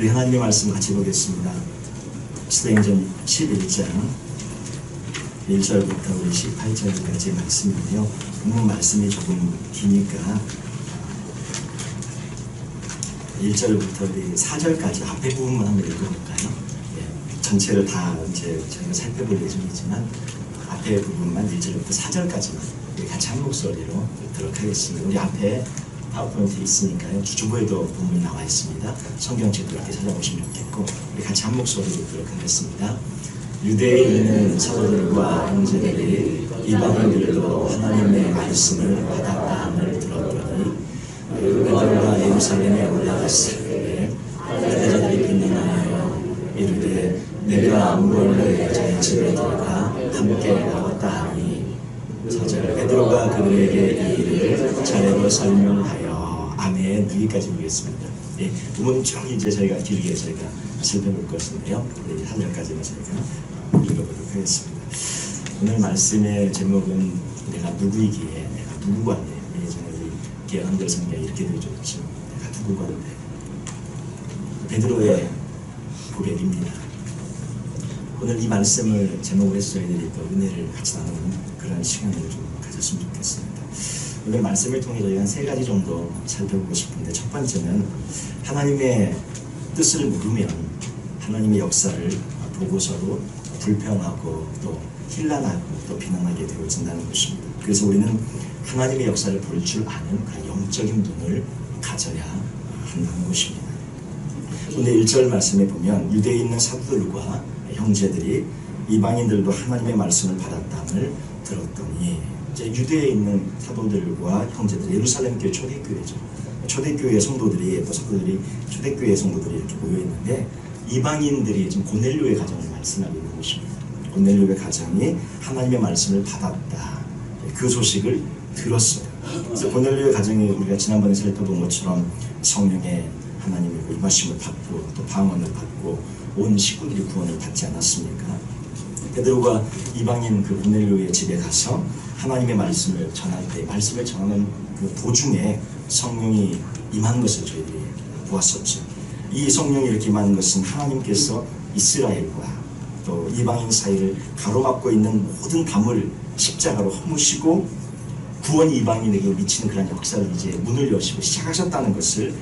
우리 하나님의 말씀 같이 보겠습니다. 사도행전 11장 1절부터 우리 18절까지 말씀인데요. 본문 말씀이 조금 기니까 1절부터 우리 4절까지 앞에 부분만 한번 읽어볼까요? 전체를 다 이제 저희가 살펴볼 예정이지만 앞에 부분만 1절부터 4절까지만 같이 한 목소리로 듣도록 하겠습니다. 우리 앞에 파워포인트 있으니까요. 주보에도 본문이 나와 있습니다. 성경책도 이렇게 찾아보시면 좋겠고 우리 같이 한 목소리로 듣도록 하겠습니다. 유대에 있는 사도들과 형제들이 이방인들도 하나님의 말씀을 받았다함을 들었더니 베드로가 예루살렘에 올라갔을 때에 할례자들이 비난하여 이르되 내가 무언을 자기 집에 들어가 함께 먹었다 하니 4절 베드로가 그들에게 이 일을 차례로 설명하여 아멘. 여기까지 보겠습니다. 예, 부모님 쭉 이제 저희가 길게 저희가 살펴볼 것인데요. 우리 4절까지만 저희가 읽어보도록 하겠습니다. 오늘 말씀의 제목은 내가 누구이기에 내가 누구관데 예전에 우리 개헌들 성경에 이렇게 되어줬죠. 내가 누구관데 베드로의 고백입니다. 오늘 이 말씀을 제목으로 해서 저희들이 또 은혜를 같이 나누는 그런 시간을 좀 가졌으면 좋겠습니다. 오늘 말씀을 통해 저희가 한 3가지 정도 살펴보고 싶은데 첫 번째는 하나님의 뜻을 모르면 하나님의 역사를 보고서도 불평하고 또 힐난하고 또 비난하게 되어진다는 것입니다. 그래서 우리는 하나님의 역사를 볼 줄 아는 그런 영적인 눈을 가져야 한다는 것입니다. 오늘 1절 말씀에 보면 유대에 있는 사도들과 형제들이 이방인들도 하나님의 말씀을 받았다함을 들었더니 이제 유대에 있는 사도들과 형제들 예루살렘 교회 초대교회죠. 초대교회 성도들이 또 사도들이 초대교회 성도들이 이렇게 모여 있는데 이방인들이 지금 고넬료의 가정을 말씀하고 있는 것입니다. 고넬료의 가정이 하나님의 말씀을 받았다. 그 소식을 들었어요. 그래서 고넬료의 가정이 우리가 지난번에 살펴본 것처럼 성령의 하나님의 임하심을 받고 또 방언을 받고 온 식구들이 구원을 받지 않았습니까? 베드로가 이방인 그 고넬료의 집에 가서 하나님의 말씀을 전할 때 말씀을 전하는 그 도중에 성령이 임한 것을 저희들이 보았었죠. 이 성령이 이렇게 임한 것은 하나님께서 이스라엘과 또 이방인 사이를 가로막고 있는 모든 담을 십자가로 허무시고 구원이 이방인에게 미치는 그런 역사를 이제 문을 여시고 시작하셨다는 것을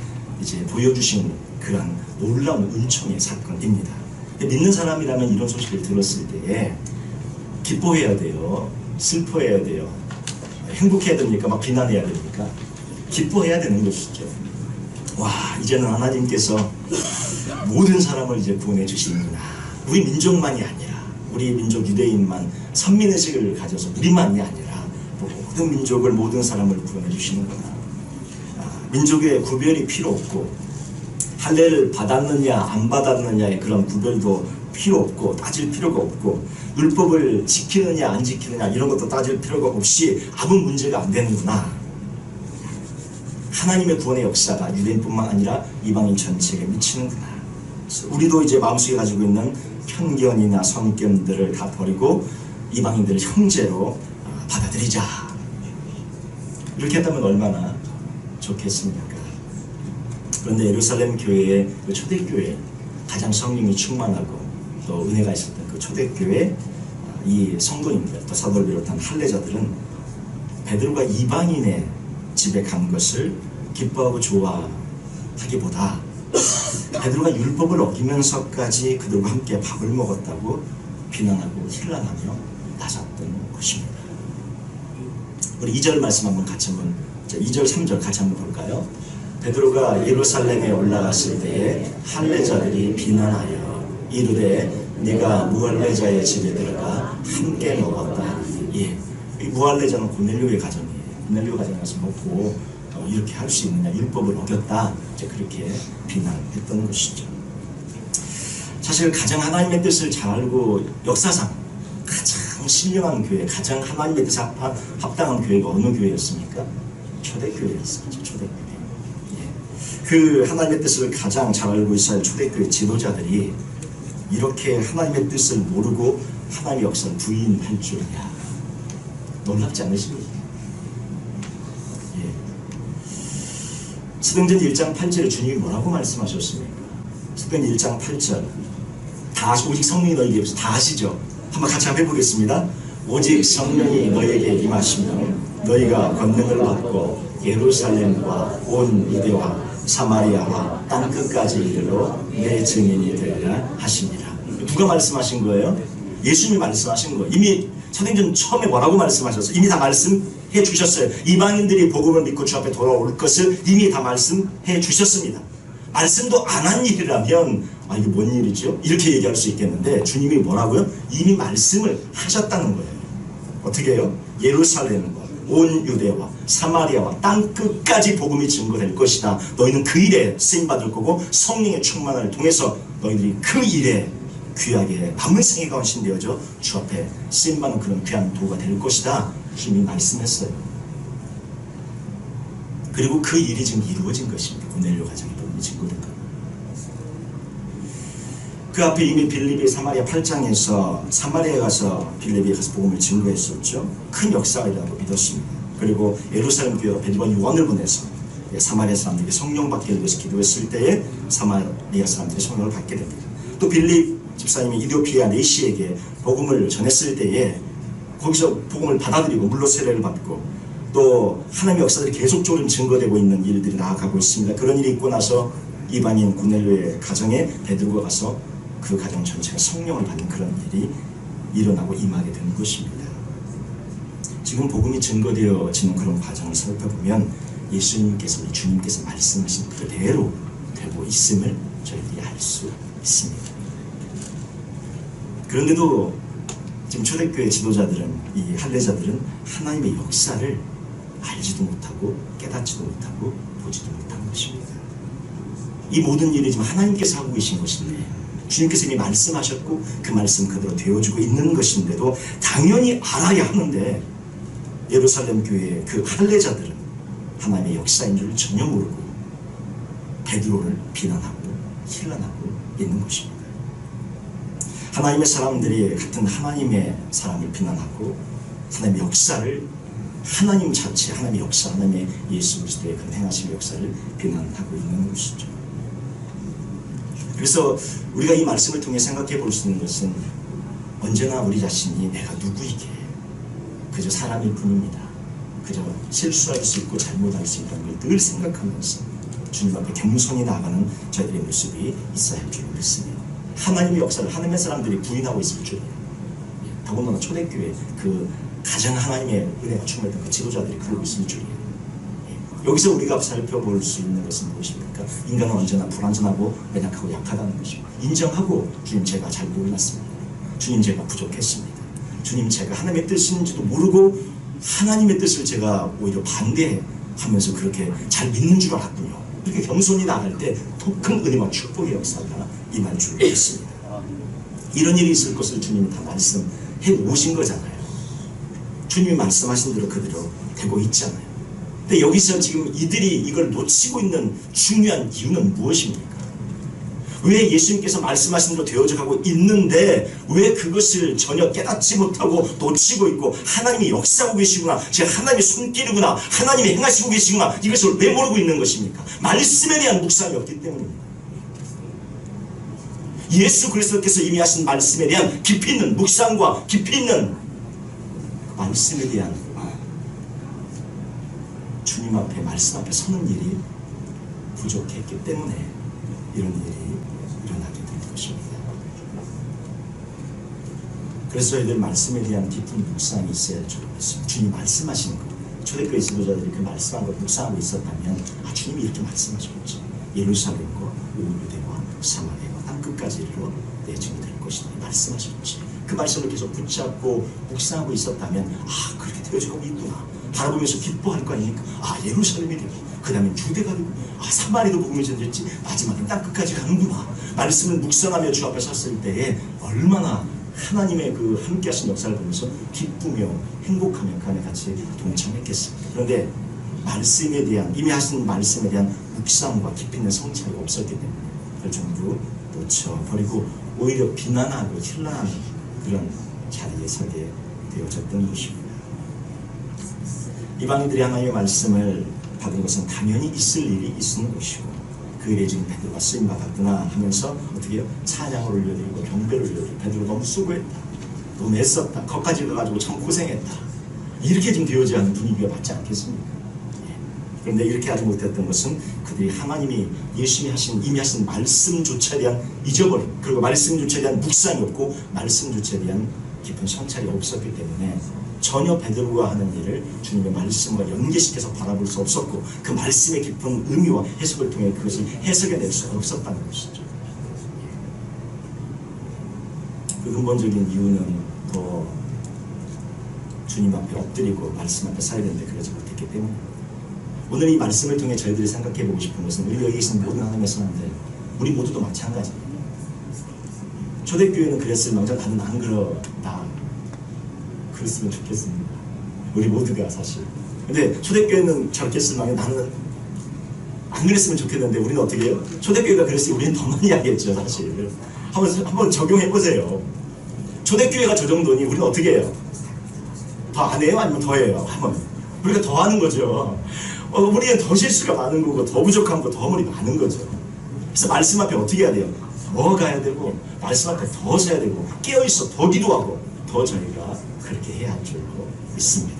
이제 보여주신 그런 놀라운 은총의 사건입니다. 믿는 사람이라면 이런 소식을 들었을 때에 기뻐해야 돼요? 슬퍼해야 돼요? 행복해야 됩니까? 막 비난해야 됩니까? 기뻐해야 되는 것이죠. 와, 이제는 하나님께서 모든 사람을 이제 구원해 주시는구나. 우리 민족만이 아니라 우리 민족 유대인만 선민의식을 가져서 우리만이 아니라 모든 민족을 모든 사람을 구원해 주시는구나. 민족의 구별이 필요 없고 할례를 받았느냐 안 받았느냐의 그런 구별도 필요 없고 따질 필요가 없고 율법을 지키느냐 안 지키느냐 이런 것도 따질 필요가 없이 아무 문제가 안 되는구나. 하나님의 구원의 역사가 유대인뿐만 아니라 이방인 전체에게 미치는구나. 우리도 이제 마음속에 가지고 있는 편견이나 선견들을 다 버리고 이방인들을 형제로 받아들이자. 이렇게 했다면 얼마나 좋겠습니까? 그런데 예루살렘 교회의 그 초대교회 가장 성령이 충만하고 또 은혜가 있었던 그 초대교회 이 성도님들 또 사도를 비롯한 할례자들은 베드로가 이방인의 집에 간 것을 기뻐하고 좋아하기보다 베드로가 율법을 어기면서까지 그들과 함께 밥을 먹었다고 비난하고 힐난하며 나섰던 것입니다. 우리 2절 말씀 한번 같이 2절 3절 같이 한번 볼까요? 베드로가 예루살렘에 올라갔을 때에 할례자들이 비난하여 이르되 네가 무할례자의 집에 들어가 함께 먹었다. 예, 이 무할례자는 고넬료의 가정이에요. 고넬료 가정에 가서 먹고 이렇게 할 수 있느냐, 율법을 어겼다. 이제 그렇게 비난했던 것이죠. 사실 가장 하나님의 뜻을 잘 알고 역사상 가장 신령한 교회, 가장 하나님의 뜻에 합당한 교회가 어느 교회였습니까? 초대교회였습니다. 초대교회. 그 하나님의 뜻을 가장 잘 알고 있어야 할 초대교회 지도자들이 이렇게 하나님의 뜻을 모르고 하나님의 역사를 부인할 줄이야. 놀랍지 않으십니까? 사도행전 1장 8절에 주님이 뭐라고 말씀하셨습니까? 시편 1장 8절 다 오직 성령이 너에게 임해서 다 아시죠? 한번 같이 한번 해보겠습니다. 오직 성령이 너에게 임하시면 너희가 권능을 받고 예루살렘과 온 유대와 사마리아와 땅끝까지 이르러 내 증인이 되리라 하십니다. 누가 말씀하신 거예요? 예수님이 말씀하신 거예요. 이미 사도행전 처음에 뭐라고 말씀하셨어요? 이미 다 말씀해 주셨어요. 이방인들이 복음을 믿고 주 앞에 돌아올 것을 이미 다 말씀해 주셨습니다. 말씀도 안 한 일이라면 이게 뭔 일이죠? 이렇게 얘기할 수 있겠는데 주님이 뭐라고요? 이미 말씀을 하셨다는 거예요. 어떻게 해요? 예루살렘과 온 유대와 사마리아와 땅끝까지 복음이 증거될 것이다. 너희는 그 일에 쓰임받을 거고 성령의 충만을 통해서 너희들이 그 일에 귀하게 밤을생애가 헌신되어져 주 앞에 쓰임받는 그런 귀한 도구가 될 것이다. 주님이 말씀했어요. 그리고 그 일이 지금 이루어진 것입니다. 고넬료 가정의 복음이 증거된 겁니다. 그 앞에 이미 빌립이 사마리아 8장에서 사마리아에 가서 빌립이 가서 복음을 증거했었죠. 큰 역사가 일어나고 믿었습니다. 그리고 예루살렘 교회가 베드로와 요한을 보내서 사마리아 사람들에게 성령 받게 위해서 기도했을 때에 사마리아 사람들이 성령을 받게 됩니다. 또 빌립 집사님이 이디오피아 네시에게 복음을 전했을 때에 거기서 복음을 받아들이고 물로 세례를 받고 또 하나님의 역사들이 계속적으로 증거되고 있는 일들이 나아가고 있습니다. 그런 일이 있고 나서 이방인 고넬료의 가정에 베드로가 가서 그 가정 전체가 성령을 받는 그런 일이 일어나고 임하게 되는 것입니다. 지금 복음이 증거되어지는 그런 과정을 살펴보면 예수님께서 우리 주님께서 말씀하신 그대로 되고 있음을 저희들이 알 수 있습니다. 그런데도 지금 초대교회 지도자들은 이 할례자들은 하나님의 역사를 알지도 못하고 깨닫지도 못하고 보지도 못한 것입니다. 이 모든 일이 지금 하나님께서 하고 계신 것인데 주님께서 이미 말씀하셨고 그 말씀 그대로 되어주고 있는 것인데도 당연히 알아야 하는데 예루살렘 교회의 그 할례자들은 하나님의 역사인 줄 전혀 모르고 베드로를 비난하고 힐난하고 있는 것입니다. 하나님의 사람들이 같은 하나님의 사람을 비난하고 하나님의 역사를 하나님 자체, 하나님의 역사, 하나님의 예수 그리스도의 그 행하심의 역사를 비난하고 있는 것이죠. 그래서 우리가 이 말씀을 통해 생각해 볼 수 있는 것은 언제나 우리 자신이 내가 누구이게 그저 사람일 뿐입니다. 그저 실수할 수 있고 잘못할 수 있다는 걸 늘 생각하면서 주님 앞에 겸손히 나아가는 저희들의 모습이 있어야 할 줄 믿습니다. 하나님의 역사를 하나님의 사람들이 부인하고 있을 줄이에요. 더군다나 초대교회 그 가장 하나님의 은혜가 충만했던 그 지도자들이 그러고 있을 줄이에요. 여기서 우리가 살펴볼 수 있는 것은 무엇입니까? 인간은 언제나 불완전하고 연약하고 약하다는 것입니다. 인정하고 주님 제가 잘 몰랐습니다. 주님 제가 부족했습니다. 주님 제가 하나님의 뜻인지도 모르고 하나님의 뜻을 제가 오히려 반대하면서 그렇게 잘 믿는 줄 알았군요. 이렇게 겸손히 나갈 때 더 큰 은혜와 축복의 역사가 임할 줄 믿습니다. 이런 일이 있을 것을 주님이 다 말씀해 오신 거잖아요. 주님이 말씀하신 대로 그대로 되고 있잖아요. 근데 여기서 지금 이들이 이걸 놓치고 있는 중요한 이유는 무엇입니까? 왜 예수님께서 말씀하신 대로 되어져 가고 있는데 왜 그것을 전혀 깨닫지 못하고 놓치고 있고 하나님이 역사하고 계시구나, 제 하나님의 손길이구나, 하나님이 행하시고 계시구나, 이것을 왜 모르고 있는 것입니까? 말씀에 대한 묵상이 없기 때문입니다. 예수 그리스도께서 이미 하신 말씀에 대한 깊이 있는 묵상과 깊이 있는 말씀에 대한 주님 앞에 말씀 앞에 서는 일이 부족했기 때문에 이런 일이 일어나게 된 것입니다. 그래서 저희들 말씀에 대한 깊은 묵상이 있어야 할 줄 믿습니다. 주님 말씀하시는 것, 초대교회 지도자들이 그 말씀한 것 묵상하고 있었다면 주님이 이렇게 말씀하셨지. 예루살렘과 온 유대와 사마리아와 땅끝까지 이르러 내 증이 될 것이다 말씀하셨지. 그 말씀을 계속 붙잡고 묵상하고 있었다면 그렇게 되어지고 있구나 바라보면서 기뻐할 거 아닙니까? 예루살렘이 되고 그 다음에 유대가 되고 사마리아도 복음이 전했지 마지막에 땅끝까지 가는구나. 말씀을 묵상하며 주 앞에 섰을 때에 얼마나 하나님의 그 함께 하신 역사를 보면서 기쁘며 행복하며 그 안에 같이 동참했겠습니다. 그런데 말씀에 대한 이미 하신 말씀에 대한 묵상과 깊이 있는 성찰이 없었기 때문에 그걸 전부 놓쳐버리고 오히려 비난하고 힐난하는 그런 자리에 서게 되어졌던 것입니다. 이방인들이 하나님의 말씀을 받은 것은 당연히 있을 일이 있는 것이고 그 일에 지금 베드로가 쓰임받았구나 하면서 어떻게 해요? 찬양을 올려드리고 경배를 올려드리고 베드로 너무 수고했다, 너무 애썼다, 거기까지 가가지고 참 고생했다, 이렇게 지금 되어져야 하는 분위기가 맞지 않겠습니까? 예. 그런데 이렇게 하지 못했던 것은 그들이 하나님이 열심히 이미 하신 말씀조차에 대한 잊어버림, 그리고 말씀조차에 대한 묵상이 없고 말씀조차에 대한 깊은 성찰이 없었기 때문에 전혀 베드로가 하는 일을 주님의 말씀과 연계시켜서 바라볼 수 없었고 그 말씀의 깊은 의미와 해석을 통해 그것을 해석해낼 수 없었다는 것이죠. 그 근본적인 이유는 더 주님 앞에 엎드리고 말씀 앞에 서야 되는데 그러지 못했기 때문에 오늘 이 말씀을 통해 저희들이 생각해보고 싶은 것은 우리 여기 계신 모든 하나님의 사람들, 우리 모두도 마찬가지입니다. 초대교회는 그랬을 망정 나는 안 그러다. 그랬으면 좋겠습니다. 우리 모두가 사실. 근데 초대교회는 저렇게 쓸 망정 나는 안 그랬으면 좋겠는데 우리는 어떻게 해요? 초대교회가 그랬으면 우리는 더 많이 하겠죠 사실. 한번 적용해보세요. 초대교회가 저 정도니 우리는 어떻게 해요? 더 안 해요? 아니면 더 해요? 우리가 더 하는 거죠. 우리는 더 실수가 많은 거고 더 부족한 거 더 어머니 많은 거죠. 그래서 말씀 앞에 어떻게 해야 돼요? 더 가야 되고 말씀 앞에 더 서야 되고 깨어있어 더 기도하고 더 저희가 그렇게 해야 할 줄 믿습니다.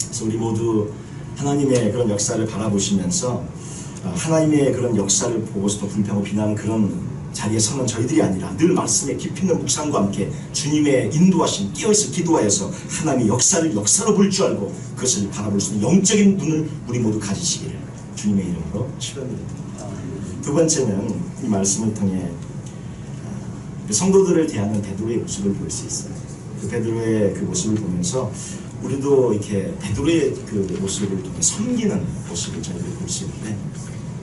그래서 우리 모두 하나님의 그런 역사를 바라보시면서 하나님의 그런 역사를 보고서도 불평하고 비난하는 그런 자리에 서는 저희들이 아니라 늘 말씀의 깊이 있는 묵상과 함께 주님의 인도하심 깨어있어 기도하여서 하나님의 역사로 볼 줄 알고 그것을 바라볼 수 있는 영적인 눈을 우리 모두 가지시기를 주님의 이름으로 축원드립니다. 두 번째는 이 말씀을 통해 성도들을 대하는 베드로의 모습을 볼 수 있어요. 그 베드로의 그 모습을 보면서 우리도 이렇게 베드로의 그 모습을 통해 섬기는 모습을 저희들이 볼 수 있는데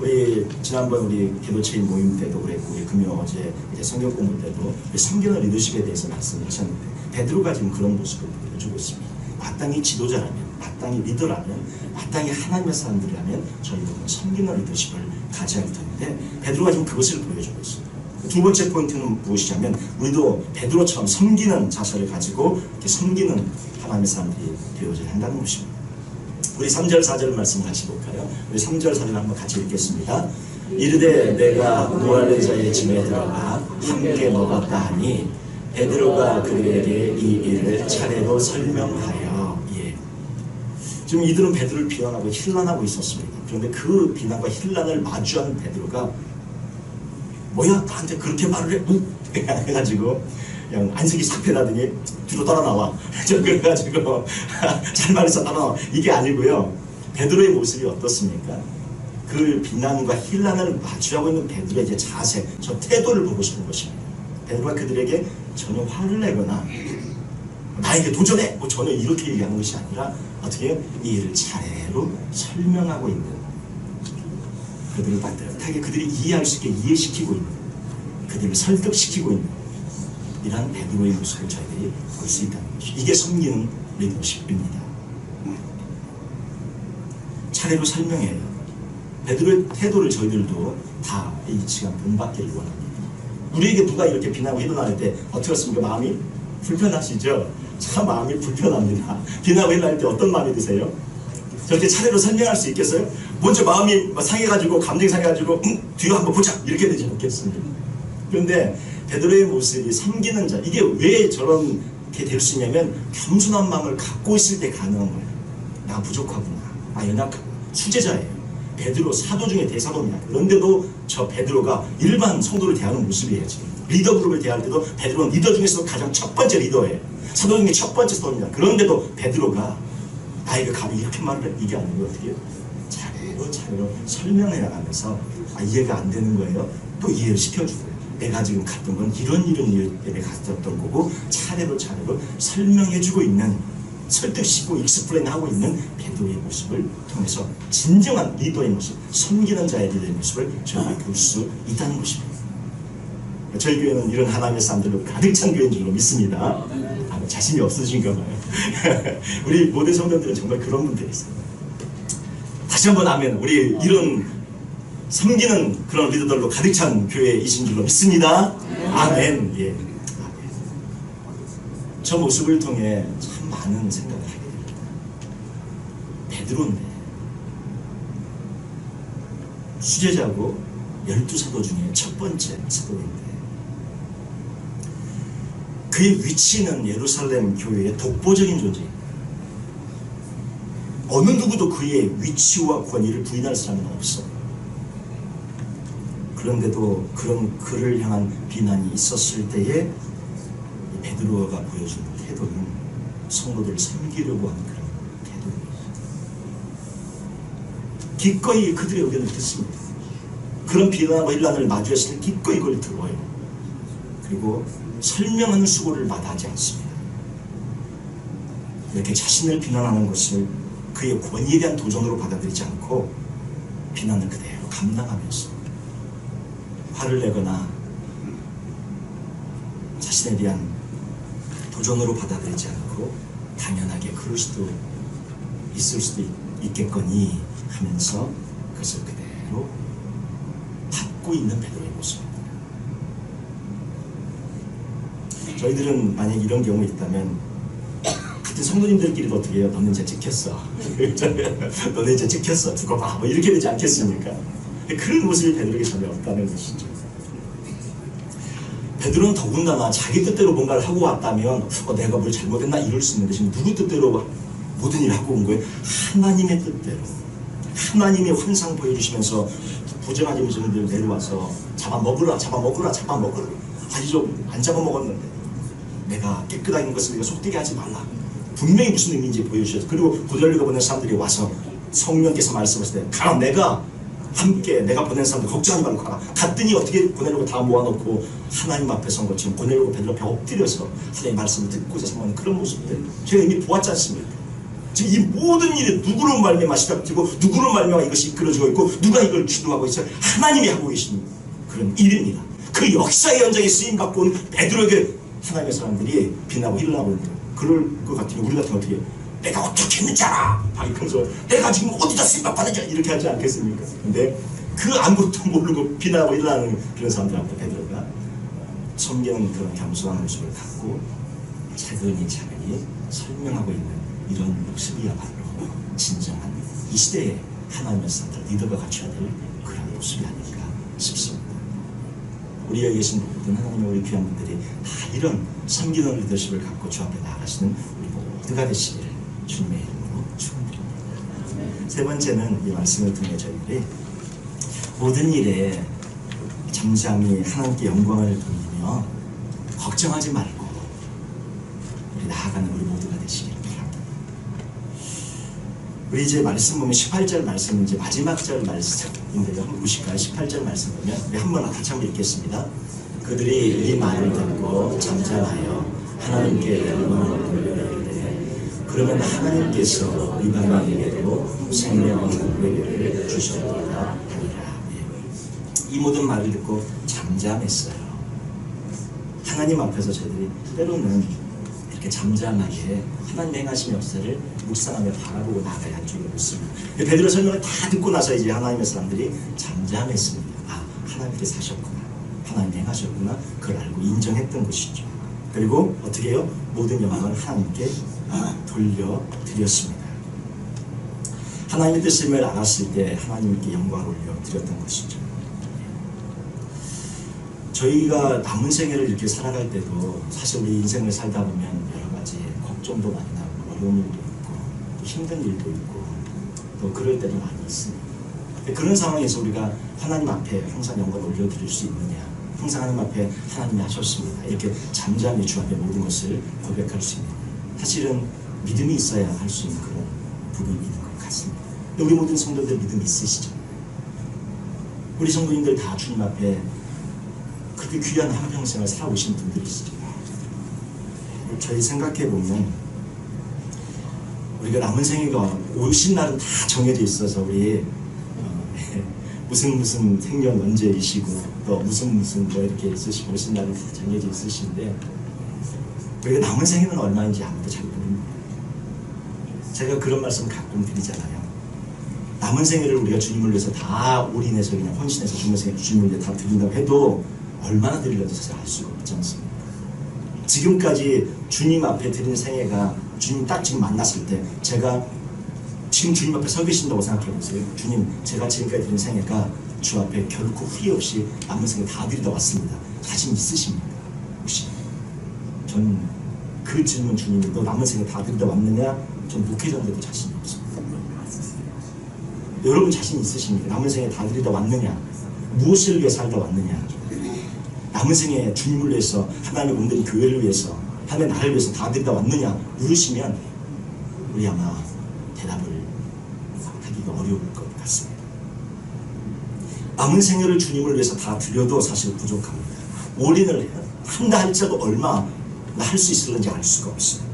우리 지난번 우리 기도체인 모임 때도 그랬고 우리 금요 어제 이제 성경 공부 때도 섬기는 리더십에 대해서 말씀을 하셨는데 베드로가 지금 그런 모습을 보여주고 있습니다. 마땅히 지도자라면, 마땅히 리더라면, 마땅히 하나님의 사람들이라면 저희들은 섬기는 리더십을 가져야 할 텐데 베드로가 지금 그것을 보여주고 있습니다. 두 번째 포인트는 무엇이냐면 우리도 베드로처럼 섬기는 자세를 가지고 이렇게 섬기는 하나님의 사람들이 되어져야 한다는 것입니다. 우리 3절 4절 말씀 같이 볼까요? 우리 3절 4절 한번 같이 읽겠습니다. 이르되 내가 모알는 자의 집에 들어가 함께 먹었다 하니 베드로가 그들에게 이 일을 차례로 설명하여 지금 이들은 베드로를 비난하고 힐난하고 있었습니다. 그런데 그 비난과 힐난을 마주한 베드로가 뭐야 나한테 그렇게 말을 해? 해가지고 그냥 안색이 싹 변하더니 뒤로 따라 나와. 그래가지고 잘 말해서 따라 나와. 이게 아니고요. 베드로의 모습이 어떻습니까? 그 비난과 힐난을 마주하고 있는 베드로의 이제 자세, 저 태도를 보고 싶은 것입니다. 베드로가 그들에게 전혀 화를 내거나 나에게 도전해! 뭐 전혀 이렇게 얘기하는 것이 아니라 어떻게 해요? 이 일을 차례로 설명하고 있는 그들을 따뜻하게 그들이 이해할 수 있게 이해시키고 있는 그들을 설득시키고 있는 이러한 베드로의 모습을 저희들이 볼 수 있다는 것이죠. 이게 섬기는 리더십입니다. 차례로 설명해요. 베드로의 태도를 저희들도 다 이 시간 본받기를 원합니다. 우리에게 누가 이렇게 비난하고 일어날 때 어떻게 했습니까? 마음이 불편하시죠? 참 마음이 불편합니다. 비난하고 일어날 때 어떤 마음이 드세요? 저렇게 차례로 설명할 수 있겠어요? 먼저 마음이 상해가지고 감정이 상해가지고 뒤로 한번 보자 이렇게 되지 않겠습니까? 그런데 베드로의 모습이 섬기는 자, 이게 왜 저렇게 될 수 있냐면 겸손한 마음을 갖고 있을 때 가능한 거예요. 나 부족하구나, 나 연약하구나, 수제자예요. 베드로 사도 중에 대사도입니다. 그런데도 저 베드로가 일반 성도를 대하는 모습이에요. 지금 리더 그룹을 대할 때도 베드로는 리더 중에서 가장 첫 번째 리더예요. 사도 중에 첫 번째 사도입니다. 그런데도 베드로가 나에게 감히 이렇게 말을 해. 이게 아니고 어떻게 해요? 차례로 설명해 나가면서 이해가 안 되는 거예요. 또 이해를 시켜주고요. 내가 지금 갔던 건 이런 일 때문에 갔었던 거고 차례로 설명해주고 있는, 설득시키고 익스플레인하고 있는 베드로의 모습을 통해서 진정한 리더의 모습, 섬기는 자의 리더의 모습을 저희가 볼 수 있다는 것입니다. 저희 교회는 이런 하나님의 사람들로 가득 찬 교회인 줄로 믿습니다. 자신이 없으신가 봐요. 우리 모든 성도들은 정말 그런 분들이 있어요. 다시 한번 아멘. 우리 이런 섬기는 그런 리더들로 가득 찬 교회이신 줄로 믿습니다. 아멘. 예. 저 모습을 통해 참 많은 생각을 하게 됩니다. 베드로인데 수제자고 12사도 중에 첫 번째 사도인데 그의 위치는 예루살렘 교회의 독보적인 존재입니다. 어느 누구도 그의 위치와 권위를 부인할 사람은 없어. 그런데도 그런 그를 향한 비난이 있었을 때에 베드로가 보여준 태도는 성도들을 섬기려고 하는 그런 태도입니다. 기꺼이 그들의 의견을 듣습니다. 그런 비난과 일난을 마주했을 때 기꺼이 그걸 들어요. 그리고 설명하는 수고를 마다하지 않습니다. 이렇게 자신을 비난하는 것을 그의 권위에 대한 도전으로 받아들이지 않고 비난을 그대로 감당하면서 화를 내거나 자신에 대한 도전으로 받아들이지 않고 당연하게 그럴 수도 있을 수도 있겠거니 하면서 그것을 그대로 받고 있는 베드로의 모습입니다. 저희들은 만약 이런 경우 있다면 같은 성도님들끼리도 어떻게 해요? 너는 이제 찍혔어. 너는 이제 찍혔어. 두고 봐. 뭐 이렇게 되지 않겠습니까? 그런 모습이 베드로에게 전혀 없다는 것이죠. 베드로는 더군다나 자기 뜻대로 뭔가를 하고 왔다면 내가 뭘 잘못했나 이럴 수 있는데 지금 누구 뜻대로 모든 일을 하고 온 거예요? 하나님의 뜻대로. 하나님이 환상 보여주시면서 부정한 임신들 내려와서 잡아먹으라. 아직 안 잡아먹었는데 내가 깨끗하게 있는 것을 네가 속되게 하지 말라. 분명히 무슨 의미인지 보여주셔서 그리고 구절리가 보낸 사람들이 와서 성령께서 말씀하실 때 가라 내가 함께 내가 보낸 사람들 걱정하지 말고 가라. 갔더니 어떻게 보내려고 다 모아놓고 하나님 앞에 선 것처럼 보내려고 베드로 벽 엎드려서 하나님의 말씀을 듣고자 성하는 그런 모습들 제가 이미 보았지 않습니까? 지금 이 모든 일이 누구로 말미암아 시작되고 누구로 말미암아 이것이 이끌어지고 있고 누가 이걸 주도하고 있어요? 하나님이 하고 계신 그런 일입니다. 그 역사의 현장에 쓰임받고 온 베드로에게 하나님의 사람들이 비난하고 일어나고 있는 거예요. 그럴 것 같으면 우리 같으면 어떻게 해요? 내가 어떻게 했는지 알아! 하면서 내가 지금 어디다 쓰임받았는지 이렇게 하지 않겠습니까? 근데 그 아무것도 모르고 비난하고 일어나는 그런 사람들 앞에 베드로가 섬기는 그런 겸손한 모습을 갖고 차근히 설명하고 있는 이런 모습이야말로 진정한 이 시대의 하나님의 사람들 리더가 갖춰야 될 그런 모습이 아닐까 싶습니다. 우리 여기 계신 모든 하나님의 우리 귀한 분들이 다 이런 섬기는 리더십을 갖고 주 앞에 나아가시는 우리 모두가 되시기를 주님의 이름으로 축원드립니다. 세 번째는 이 말씀을 통해 저희들이 모든 일에 잠잠히 하나님께 영광을 돌리며 걱정하지 말고 우리 나아가는 우리 모두가 되시기를 바랍니다. 우리 이제 말씀 보면 18절 말씀 이제 마지막 절 말씀인데요. 한번 보실까요? 18절 말씀 보면 우리 한번 같이 한번 읽겠습니다. 그들이 이 말을 듣고 잠잠하여 하나님께 영광을 돌리되 그러면 하나님께서 이방인에게도 생명의 은혜를 주셨도다 하니라. 이 모든 말을 듣고 잠잠했어요. 하나님 앞에서 저희들이 때로는 이렇게 잠잠하게 하나님 행하신 역사를 묵상하며 바라보고 나가야 할 줄을 믿습니다. 베드로 설명을 다 듣고 나서 이제 하나님의 사람들이 잠잠했습니다. 아, 하나님께서 하셨구나. 하나님 행하셨구나. 그걸 알고 인정했던 것이죠. 그리고 어떻게 해요? 모든 영광을 하나님께 돌려드렸습니다. 하나님의 뜻임을 알았을 때 하나님께 영광을 올려드렸던 것이죠. 저희가 남은 생애를 이렇게 살아갈 때도 사실 우리 인생을 살다 보면 여러 가지 걱정도 많이 나고 어려운 일도 있고 또 힘든 일도 있고 또 그럴 때도 많이 있습니다. 그런 상황에서 우리가 하나님 앞에 항상 영광을 올려드릴 수 있느냐, 항상 하나님 앞에 하나님이 하셨습니다 이렇게 잠잠히 주 앞에 모든 것을 고백할 수 있는, 사실은 믿음이 있어야 할 수 있는 그런 부분이 있는 것 같습니다. 우리 모든 성도들 믿음이 있으시죠? 우리 성도님들 다 주님 앞에 그렇게 귀한 한평생을 살아오신 분들이시죠. 저희 생각해보면 우리가 남은 생애가 오신 날은 다 정해져 있어서 우리 무슨 생년 언제이시고 또 무슨 뭐 이렇게 있으시고 오신 날은 다 정해져 있으신데 우리가 남은 생애는 얼마인지 아무도 잘 모릅니다. 제가 그런 말씀 가끔 드리잖아요. 남은 생애를 우리가 주님을 위해서 다 올인해서 그냥 헌신해서 주님을 위해 다 드린다고 해도 얼마나 드리려도 사실 알 수가 없지 않습니까? 지금까지 주님 앞에 드린 생애가 주님 딱 지금 만났을 때 제가 지금 주님 앞에 서 계신다고 생각해 보세요. 주님, 제가 지금까지 드린 생애가 주 앞에 결코 후회 없이 남은 생에 다 드리다 왔습니다. 자신 있으십니까? 혹시? 전 그 질문 주님이 너 남은 생에 다 드리다 왔느냐? 전 목회자인데도 자신이 없습니다. 여러분 자신 있으십니까? 남은 생에 다 드리다 왔느냐? 무엇을 위해 살다 왔느냐? 남은 생에 주님을 위해서, 하나님의 온전히 교회를 위해서, 하나님의 나라를 위해서 다 드리다 왔느냐? 물으시면 우리 아마 대답을 하기가 어려울 것 같습니다. 남은 생애를 주님을 위해서 다 드려도 사실 부족합니다. 올인을 한다 할지라도 얼마 할 수 있을는지 알 수가 없어요.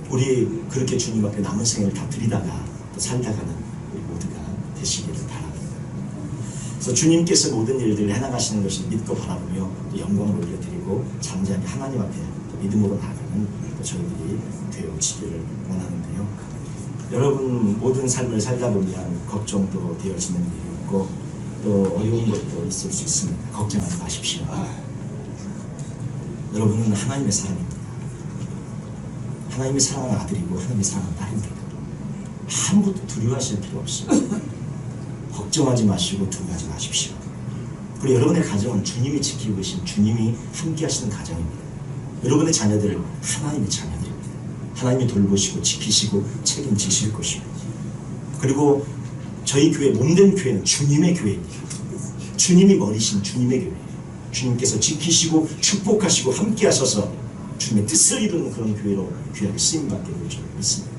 우리 그렇게 주님 앞에 남은 생애를 다 드리다가 또 살다가는 우리 모두가 되시기를 바랍니다. 그래서 주님께서 모든 일들을 해나가시는 것을 믿고 바라보며 또 영광을 올려드리고 잠잠히 하나님 앞에 또 믿음으로 나아가는 또 저희들이 되어지기를 원하는데요. 여러분 모든 삶을 살다 보면 걱정도 되어지는 일이 있고 또 어려운 것도 있을 수 있습니다. 걱정하지 마십시오. 여러분은 하나님의 사람입니다. 하나님의 사랑하는 아들이고 하나님의 사랑하는 딸입니다. 아무것도 두려워하실 필요 없어요. 걱정하지 마시고 두려워하지 마십시오. 그리고 여러분의 가정은 주님이 지키고 계신, 주님이 함께 하시는 가정입니다. 여러분의 자녀들은 하나님의 자녀들입니다. 하나님이 돌보시고 지키시고 책임지실 것입니다. 그리고 저희 교회, 몸된 교회는 주님의 교회입니다. 주님이 머리신 주님의 교회. 주님께서 지키시고 축복하시고 함께 하셔서 주님의 뜻을 이루는 그런 교회로 귀하게 쓰임받게 될 줄 믿습니다.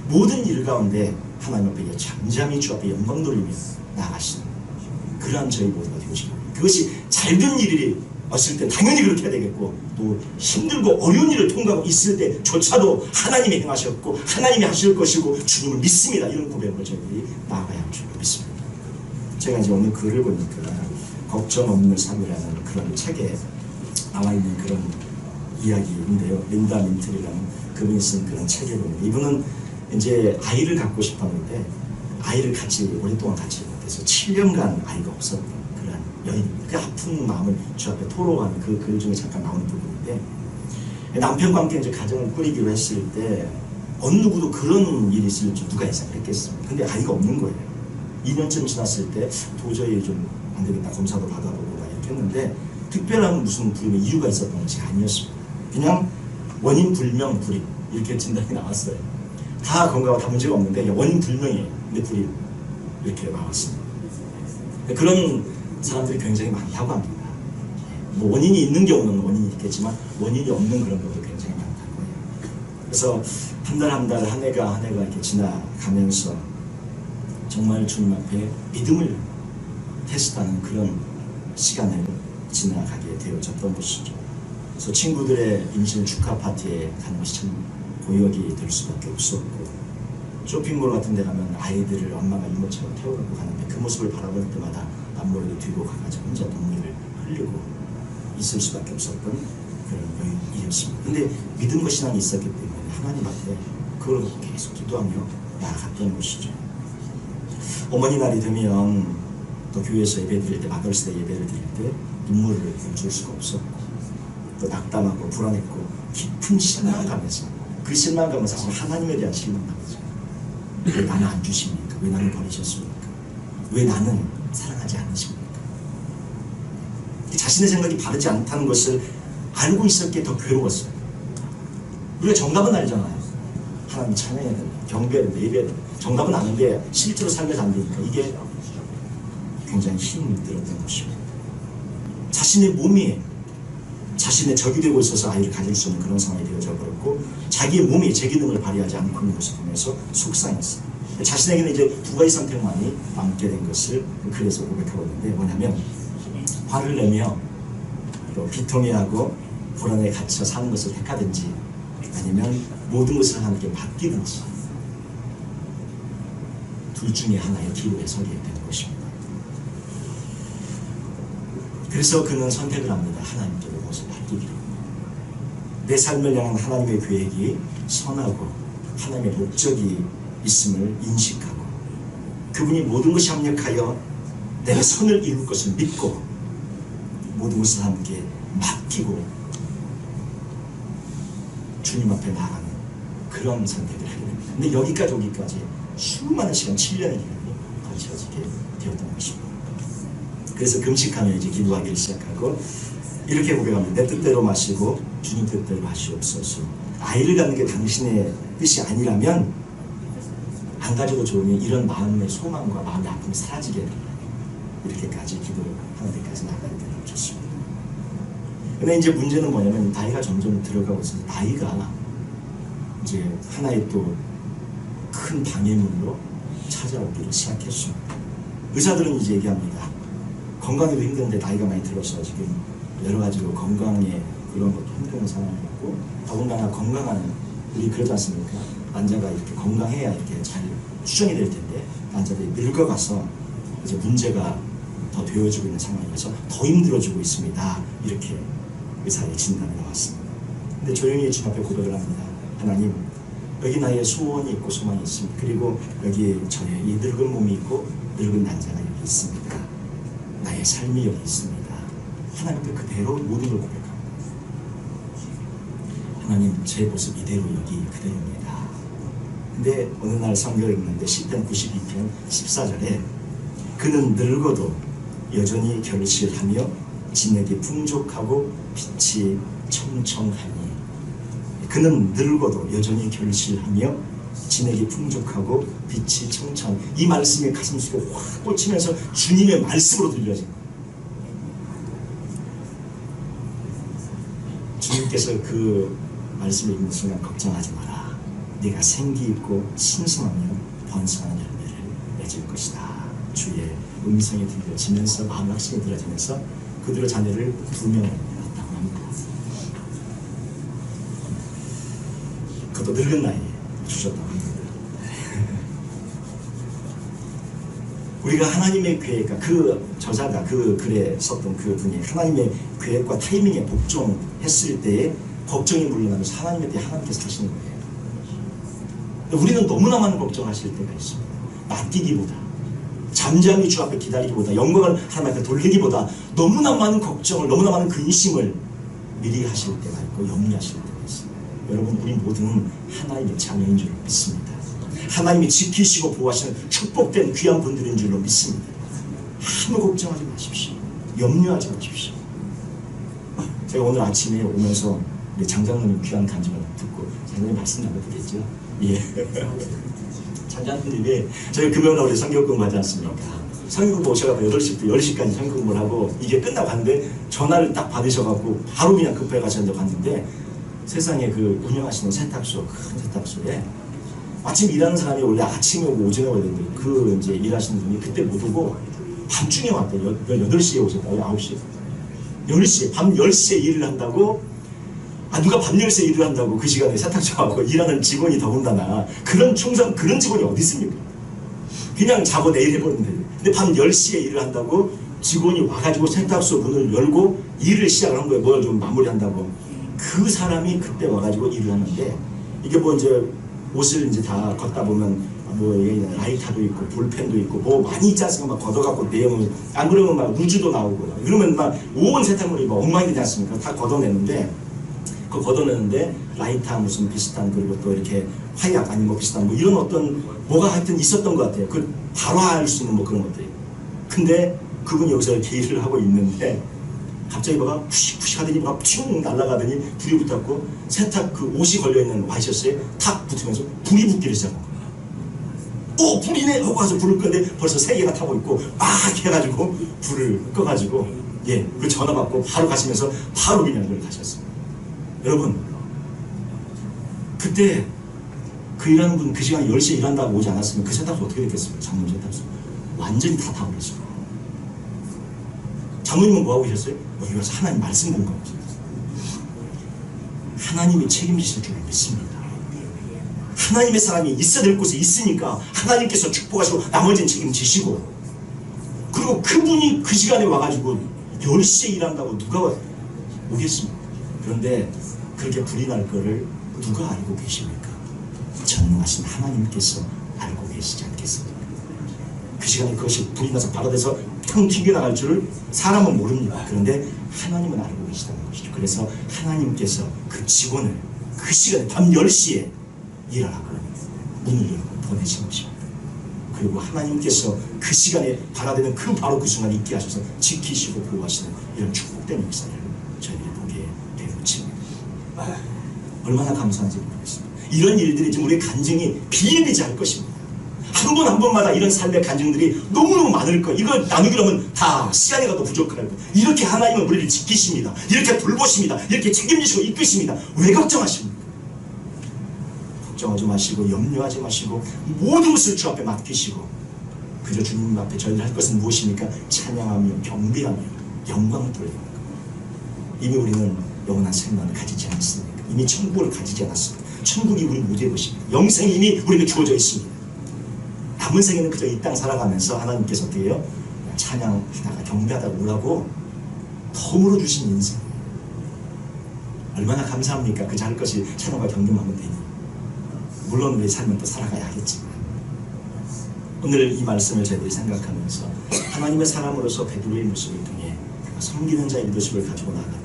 모든 일 가운데 하나님 앞에 잠잠히 주 앞에 영광 돌리며 나아가시는 그러한 저희 모두가 되고 싶습니다. 그것이 잘된 일이 왔을 때 당연히 그렇게 해야 되겠고, 또 힘들고 어려운 일을 통과하고 있을 때조차도 하나님이 행하셨고 하나님이 하실 것이고 주님을 믿습니다. 이런 고백을 저희들이 나아가야 할 줄 믿습니다. 제가 이제 오늘 글을 보니까 걱정 없는 삶이라는 그런 책에 나와 있는 그런 이야기인데요. 린다 민틀이라는 그분이 쓴 그런 책에 보면 이분은 이제 아이를 갖고 싶었는데 아이를 오랫동안 같이 못해서 7년간 아이가 없었던 그런 여인입니다. 그 아픈 마음을 주 앞에 토로하는 그 글 중에 잠깐 나오는 부분인데, 남편과 함께 이제 가정을 꾸리기로 했을 때 어느 누구도 그런 일이 있을 줄 누가 예상을 했겠습니까? 근데 아이가 없는 거예요. 2년쯤 지났을 때 도저히 좀 안 되겠다, 검사도 받아보고 이렇게 했는데 특별한 무슨 불임의 이유가 있었던 것이 아니었습니다. 그냥 원인 불명 불임 이렇게 진단이 나왔어요. 다 건강하고 다 문제가 없는데 원인 불명이에요. 근데 불임 이렇게 나왔습니다. 그런 사람들이 굉장히 많다고 합니다. 뭐 원인이 있는 경우는 원인이 있겠지만 원인이 없는 그런 경우도 굉장히 많다고 해요. 그래서 한 달 한 달 한 해가 이렇게 지나가면서 정말 주님 앞에 믿음을 테스트하는 그런 시간을 지나가게 되어졌던 것이죠. 그래서 친구들의 임신 축하 파티에 가는 것이 참 고역이 될 수밖에 없었고, 쇼핑몰 같은 데 가면 아이들을 엄마가 이모처럼 태워갖고 가는데 그 모습을 바라볼 때마다 남모르게 뒤로 가가지고 혼자 눈물을 흘리고 있을 수밖에 없었던 그런 일이었습니다. 근데 믿음과 신앙이 있었기 때문에 하나님 앞에 그걸 계속 기도하며 나아갔던 것이죠. 어머니 날이 되면 또 교회에서 예배 드릴 때, 마더스데이 예배를 드릴 때 눈물을 멈출 수가 없었고, 또 낙담하고 불안했고 깊은 실망감에서, 그 실망감은 사실 하나님에 대한 실망감이죠. 왜 나는 안 주십니까? 왜 나는 버리셨습니까? 왜 나는 사랑하지 않으십니까? 자신의 생각이 바르지 않다는 것을 알고 있었기에 더 괴로웠어요. 우리가 정답은 알잖아요. 하나님 찬양해야 된다, 경배해야 된다, 예배해야 된다. 정답은 아는데 실제로 삶에서 안 되니까 이게 굉장히 힘이 들었던 것입니다. 자신의 몸이 자신의 적이 되고 있어서 아이를 가질 수 없는 그런 상황이 되어져 버렸고, 자기의 몸이 제 기능을 발휘하지 않고 있는 것을 보면서 속상했어요. 자신에게는 이제 두 가지 선택만이 남게 된 것을 그래서 고백하고 있는데, 뭐냐면 화를 내며 또 비통해하고 불안에 갇혀 사는 것을 택하든지, 아니면 모든 것을 하나님께 맡기든지, 둘 중에 하나의 기로에 서게 되는 것입니다. 그래서 그는 선택을 합니다. 하나님께로 모습을 맡기기로. 내 삶을 향한 하나님의 계획이 선하고 하나님의 목적이 있음을 인식하고, 그분이 모든 것이 합력하여 내가 선을 이룰 것을 믿고 모든 것을 함께 맡기고 주님 앞에 나가는 그런 선택을 하게 됩니다. 근데 여기까지 오기까지 수많은 시간, 7년의 기간이 거쳐지게 되었던 것입니다. 그래서 금식하며 이제 기도하기를 시작하고 이렇게 고백합니다. 내 뜻대로 마시고 주님 뜻대로 하시옵소서. 아이를 갖는 게 당신의 뜻이 아니라면 안 가져도 좋으니 이런 마음의 소망과 마음의 아픔이 사라지게 이렇게까지 기도하는 데까지 나가야 되는 좋습니다. 근데 이제 문제는 뭐냐면 나이가 점점 들어가고 있어서 나이가 이제 하나의 또 큰 방해물로 찾아오기를 시작했습니다. 의사들은 이제 얘기합니다. 건강에도 힘든데 나이가 많이 들어서 지금 여러 가지로 건강에 이런 것도 힘든 상황이었고 더군다나 건강한 우리 그러지 않습니까? 환자가 이렇게 건강해야 이렇게 잘 추정이 될 텐데 환자들이 늙어가서 이제 문제가 더 되어지고 있는 상황이라서 더 힘들어지고 있습니다. 이렇게 의사의 진단이 나왔습니다. 근데 조용히 주님 앞에 고백을 합니다. 하나님, 여기 나의 소원이 있고 소망이 있습니다. 그리고 여기 저의 이 늙은 몸이 있고 늙은 난자가 여기 있습니다. 나의 삶이 여기 있습니다. 하나님께 그대로 모든 걸 고백합니다. 하나님, 제 모습 이대로 여기 그대로입니다. 근데 어느 날 성경을 읽는데 시편 92편 14절에 그는 늙어도 여전히 결실하며 진액이 풍족하고 빛이 청청하니 그는 늙어도 여전히 결실하며 진액이 풍족하고 빛이 청청. 이 말씀이 가슴 속에 확 꽂히면서 주님의 말씀으로 들려진 거예요. 주님께서 그 말씀을 읽는 순간 걱정하지 마라. 네가 생기 있고 신성하며 번성하는 열매를 맺을 것이다. 주의 음성이 들려지면서 마음 확신이 들어지면서 그대로 자녀를 2명을 낳았다고 합니다. 그것도 늙은 나이에 주셨다고 합니다. 우리가 하나님의 계획과 그 저자가 그 글에 썼던 그 분이 하나님의 계획과 타이밍에 복종했을 때에 걱정이 물러나면서 하나님에 대해 하나님께서 하시는 거예요. 우리는 너무나 많은 걱정하실 때가 있습니다. 낯뛰기보다 잠잠히 주 앞에 기다리기보다 영광을 하나님 앞에 돌리기보다 너무나 많은 걱정을 너무나 많은 근심을 미리 하실 때가 있고 염려하실 때가 있습니다. 여러분, 우리 모두는 하나님의 자녀인 줄 믿습니다. 하나님이 지키시고 보호하시는 축복된 귀한 분들인 줄로 믿습니다. 아무 걱정하지 마십시오. 염려하지 마십시오. 제가 오늘 아침에 오면서 우리 장장로님 귀한 간증을 듣고 장장님 말씀 나눠드렸죠. 예. 장장님이 저희 금요일날 우리 성경 공부하지 않습니까? 성경 공부 오셔가지고 8시부터 10시까지 성경 공부를 하고 이게 끝나고 갔는데 전화를 딱 받으셔가지고 바로 그냥 급하게 가셨는데 갔는데 세상에 그 운영하시는 세탁소, 큰 세탁소에 아침 일하는 사람이 원래 아침에 오고 오전에 와야 되는데 그 이제 일하시는 분이 그때 못 오고 밤중에 왔대요. 8시에 오셨다고. 9시 10시에 밤 10시에 일을 한다고. 누가 밤 10시에 일을 한다고 그 시간에 세탁소 하고 일하는 직원이 더군다나 그런 충성 그런 직원이 어디 있습니까? 그냥 자고 내일 해버리면 돼요. 근데 밤 10시에 일을 한다고 직원이 와가지고 세탁소 문을 열고 일을 시작을 한 거예요. 뭘 좀 마무리한다고. 그 사람이 그때 와가지고 일을 하는데 이게 뭐 이제 옷을 이제 다 걷다 보면 뭐 라이터도 있고 볼펜도 있고 뭐 많이 있지 않습니까? 막 걷어갖고 내용을 안 그러면 막 루즈도 나오고 그러면 막 온 세탁물이 막 엉망이 되지 않습니까? 다 걷어내는데 그 걷어내는데 라이터 무슨 비슷한 그리고 또 이렇게 화약 아니면 뭐 비슷한 뭐 이런 어떤 뭐가 하여튼 있었던 것 같아요. 그 발화할 수 있는 뭐 그런 것들이. 근데 그분이 여기서 이렇게 일을 하고 있는데 갑자기 뭐가 푸식푸식 하더니 뭐가 쭉 날아가더니 불이 붙었고 세탁 그 옷이 걸려있는 와이셔츠에 탁 붙으면서 불이 붙기를 시작한 거예요. 오, 불이네! 하고 가서 불을 끄는데 벌써 3개가 타고 있고 막 해가지고 불을 꺼가지고 예, 그 전화 받고 바로 가시면서 바로 그냥 그걸 가셨습니다. 여러분, 그때 그 일하는 분 그 시간에 10시에 일한다고 오지 않았으면 그 세탁소 어떻게 됐겠습니까? 장모님 세탁소 완전히 다 타버렸어요. 장모님은 뭐하고 계셨어요? 여기 와서 하나님 말씀 공부하고 계셨어요. 하나님이 책임지실 줄 믿습니다. 하나님의 사람이 있어야 될 곳에 있으니까 하나님께서 축복하시고 나머지는 책임지시고, 그리고 그분이 그 시간에 와가지고 10시에 일한다고 누가 오겠습니까? 그런데 그렇게 불이 날 거를 누가 알고 계십니까? 전능하신 하나님께서 알고 계시지 않겠습니까? 그 시간에 그것이 불이 나서 발화돼서 텅 튀겨나갈 줄을 사람은 모릅니다. 그런데 하나님은 알고 계시다는 것이죠. 그래서 하나님께서 그 직원을 그 시간에 밤 10시에 일하라고 문을 열고 보내신 것입니다. 그리고 하나님께서 그 시간에 바라되는 바로 그 순간 있게 하셔서 지키시고 보호하시는 이런 축복된 역사를 저희들이 보게 되는 것입니다. 얼마나 감사한지 모르겠습니다. 이런 일들이 지금 우리의 간증이 비일비재할 것입니다. 한 번 한 번마다 이런 삶의 간증들이 너무너무 많을 거예요. 이걸 나누기로면 다 시간이 가도 부족할 거예요. 이렇게 하나님은 우리를 지키십니다. 이렇게 돌보십니다. 이렇게 책임지시고 이끄십니다. 왜 걱정하십니까? 걱정하지 마시고 염려하지 마시고 모든 것을 주 앞에 맡기시고 그저 주님 앞에 저희들 할 것은 무엇입니까? 찬양하며 경배하며 영광을 돌리는 것. 이미 우리는 영원한 생명을 가지지 않았습니까? 이미 천국을 가지지 않았습니다. 천국이 우리 모두의 것입니다. 영생이 이미 우리에게 주어져 있습니다. 남은 생에는 그저 이 땅 살아가면서 하나님께서 어떻게 해요? 찬양하다가 경배하다가 오라고 덤으로 주신 인생. 얼마나 감사합니까? 그저 할 것이 찬양과 경배하면 되니. 물론 우리의 삶은 또 살아가야 하겠지만 오늘 이 말씀을 저희들이 생각하면서 하나님의 사람으로서 베드로의 모습을 통해 섬기는 자의 리더십을 가지고 나아갑니다.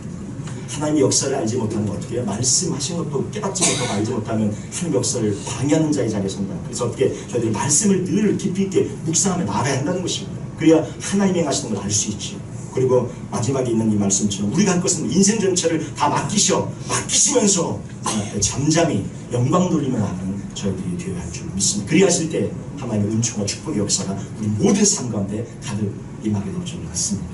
하나님의 역사를 알지 못하면 어떻게 해요? 말씀하신 것도 깨닫지 못하고 알지 못하면 하나님의 역사를 방해하는 자의 자리에 선다. 그래서 어떻게 저희들이 말씀을 늘 깊이 있게 묵상하며 나아가야 한다는 것입니다. 그래야 하나님이 행하시는 걸 알 수 있죠. 그리고 마지막에 있는 이 말씀처럼 우리가 할 것은 인생 전체를 다 맡기시면서 잠잠히 영광 돌리며 나가는 저희들이 되어야 할 줄 믿습니다. 그리 하실 때 하나님의 은총과 축복의 역사가 우리 모든 삶 가운데 가득 임하게 될 줄 믿습니다.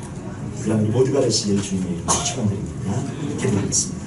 그러나 우리 모두가 되시길 주님의 이름으로 축원드립니다. 기도하겠습니다.